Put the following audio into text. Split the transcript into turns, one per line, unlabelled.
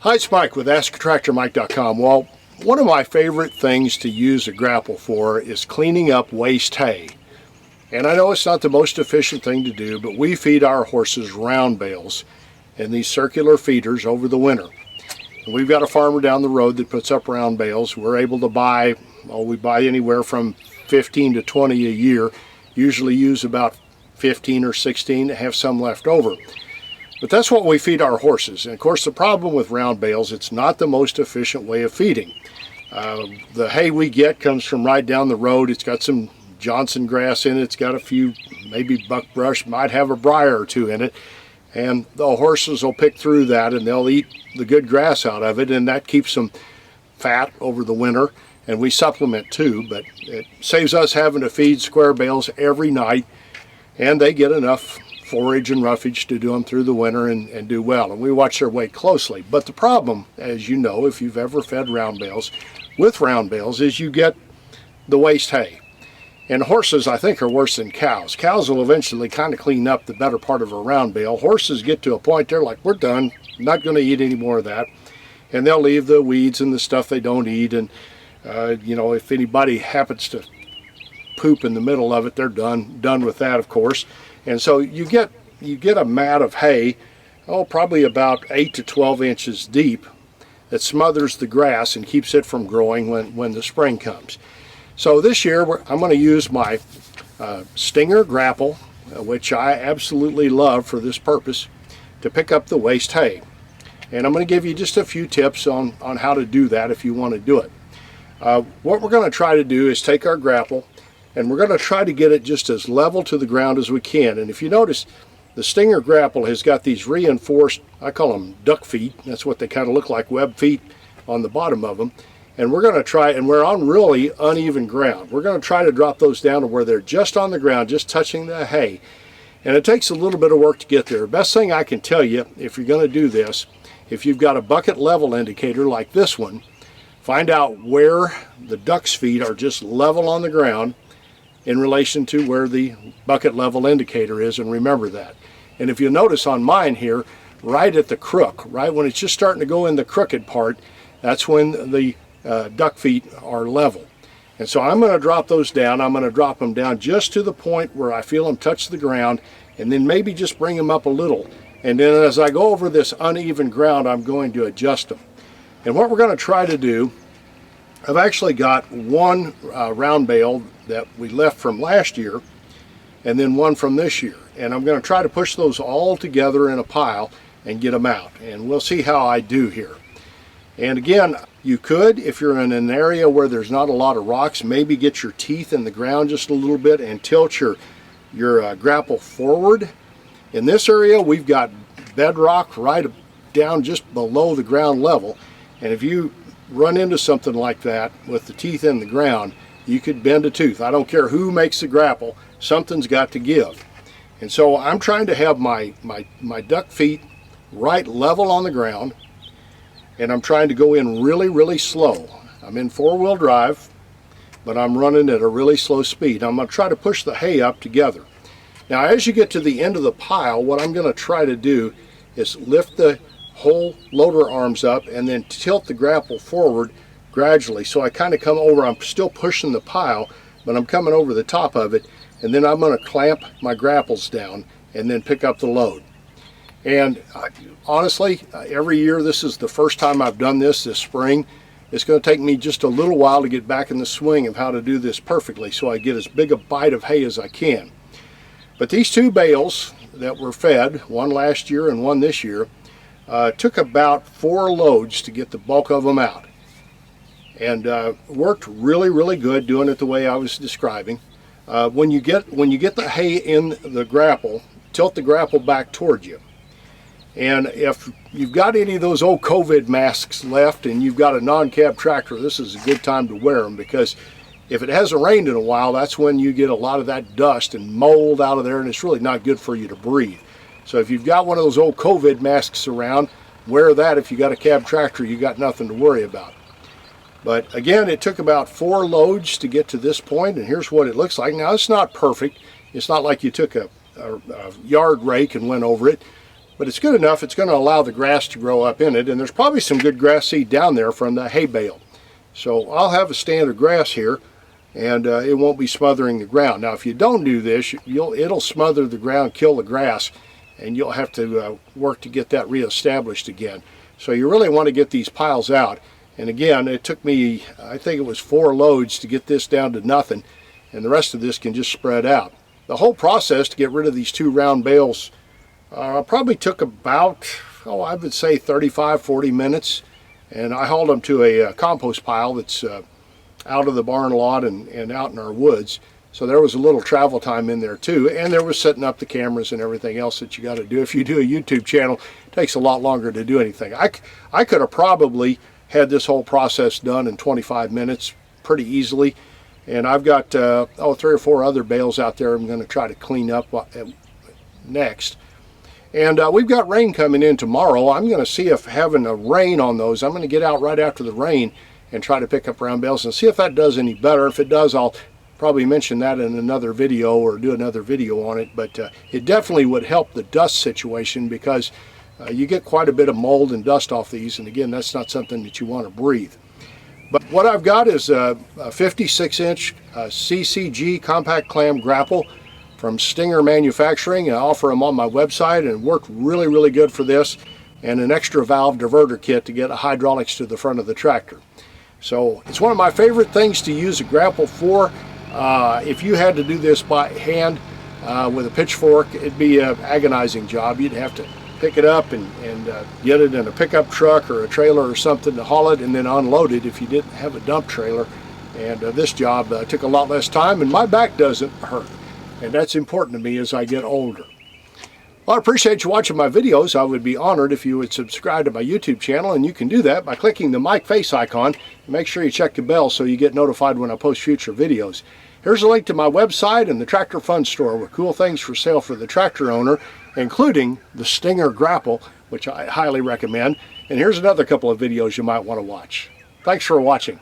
Hi, it's Mike with AskTractorMike.com. Well, one of my favorite things to use a grapple for is cleaning up waste hay. And I know it's not the most efficient thing to do, but we feed our horses round bales in these circular feeders over the winter. And we've got a farmer down the road that puts up round bales. We're able to buy, we buy anywhere from 15 to 20 a year. Usually use about 15 or 16, have some left over. But that's what we feed our horses. And of course, the problem with round bales, it's not the most efficient way of feeding. The hay we get comes from right down the road. It's got some Johnson grass in it. It's got a few, maybe buckbrush, might have a briar or two in it. And the horses will pick through that and they'll eat the good grass out of it, and that keeps them fat over the winter. And we supplement too, but it saves us having to feed square bales every night, and they get enough forage and roughage to do them through the winter and do well. And we watch their weight closely. But the problem, as you know, if you've ever fed round bales, with round bales, is you get the waste hay. And horses, I think, are worse than cows. Cows will eventually kind of clean up the better part of a round bale. Horses get to a point they're like, we're done, not going to eat any more of that. And they'll leave the weeds and the stuff they don't eat. And, you know, if anybody happens to poop in the middle of it, they're done with that, of course. And so you get a mat of hay, probably about 8 to 12 inches deep, that smothers the grass and keeps it from growing when the spring comes. So this year I'm going to use my Stringer Grapple, which I absolutely love for this purpose, to pick up the waste hay. And I'm going to give you just a few tips on how to do that if you want to do it. What we're going to try to do is take our grapple, and we're going to try to get it just as level to the ground as we can. And if you notice, the Stringer Grapple has got these reinforced, I call them duck feet. That's what they kind of look like, web feet on the bottom of them. And we're going to try, and we're on really uneven ground. We're going to try to drop those down to where they're just on the ground, just touching the hay. And it takes a little bit of work to get there. The best thing I can tell you, if you're going to do this, if you've got a bucket level indicator like this one, find out where the duck's feet are just level on the ground in relation to where the bucket level indicator is, and remember that. And if you notice on mine here, right at the crook, right when it's just starting to go in the crooked part, that's when the duck feet are level. And so I'm going to drop those down. I'm going to drop them down just to the point where I feel them touch the ground, and then maybe just bring them up a little. And then as I go over this uneven ground, I'm going to adjust them. And what we're going to try to do, I've actually got one round bale that we left from last year, and then one from this year. And I'm going to try to push those all together in a pile and get them out. And we'll see how I do here. And again, you could, if you're in an area where there's not a lot of rocks, maybe get your teeth in the ground just a little bit and tilt your grapple forward. In this area, we've got bedrock right down just below the ground level. And if you run into something like that with the teeth in the ground, you could bend a tooth. I don't care who makes the grapple, something's got to give. And so I'm trying to have my duck feet right level on the ground, and I'm trying to go in really, really slow. I'm in four-wheel drive, but I'm running at a really slow speed. I'm going to try to push the hay up together. Now, as you get to the end of the pile, what I'm going to try to do is lift the whole loader arms up and then tilt the grapple forward gradually. So I kind of come over, I'm still pushing the pile, but I'm coming over the top of it, and then I'm going to clamp my grapples down and then pick up the load. And honestly, every year, this is the first time I've done this spring. It's going to take me just a little while to get back in the swing of how to do this perfectly so I get as big a bite of hay as I can. But these two bales that were fed, one last year and one this year, took about 4 loads to get the bulk of them out. And worked really, really good doing it the way I was describing. When you get the hay in the grapple, tilt the grapple back toward you. And if you've got any of those old COVID masks left and you've got a non-cab tractor, this is a good time to wear them, because if it hasn't rained in a while, that's when you get a lot of that dust and mold out of there, and it's really not good for you to breathe. So if you've got one of those old COVID masks around, wear that. If you got a cab tractor, you got nothing to worry about. But again, it took about 4 loads to get to this point, and here's what it looks like. Now, it's not perfect. It's not like you took a yard rake and went over it, but it's good enough. It's going to allow the grass to grow up in it, and there's probably some good grass seed down there from the hay bale. So I'll have a stand of grass here, and it won't be smothering the ground. Now if you don't do this, it'll smother the ground, kill the grass, and you'll have to work to get that reestablished again. So you really want to get these piles out. And again, it took me, I think it was 4 loads to get this down to nothing, and the rest of this can just spread out. The whole process to get rid of these 2 round bales probably took about, I would say 35-40 minutes. And I hauled them to a compost pile that's out of the barn lot and out in our woods. So there was a little travel time in there too, and there was setting up the cameras and everything else that you got to do. If you do a YouTube channel, it takes a lot longer to do anything. I could have probably had this whole process done in 25 minutes pretty easily, and I've got 3 or 4 other bales out there I'm going to try to clean up next. And we've got rain coming in tomorrow. I'm going to see if having a rain on those, I'm going to get out right after the rain and try to pick up round bales and see if that does any better. If it does, I'll probably mention that in another video or do another video on it. But it definitely would help the dust situation, because you get quite a bit of mold and dust off these, and again, that's not something that you want to breathe. But what I've got is a 56-inch CCG compact clam grapple from Stringer Manufacturing. I offer them on my website and work really, really good for this, and an extra valve diverter kit to get hydraulics to the front of the tractor. So it's one of my favorite things to use a grapple for. If you had to do this by hand with a pitchfork, it'd be an agonizing job. You'd have to pick it up and get it in a pickup truck or a trailer or something to haul it, and then unload it if you didn't have a dump trailer. And this job took a lot less time, and my back doesn't hurt. And that's important to me as I get older. Well, I appreciate you watching my videos. I would be honored if you would subscribe to my YouTube channel, and you can do that by clicking the mic face icon. And make sure you check the bell so you get notified when I post future videos. Here's a link to my website and the Tractor Fun Store with cool things for sale for the tractor owner, including the Stringer Grapple, which I highly recommend. And here's another couple of videos you might want to watch. Thanks for watching.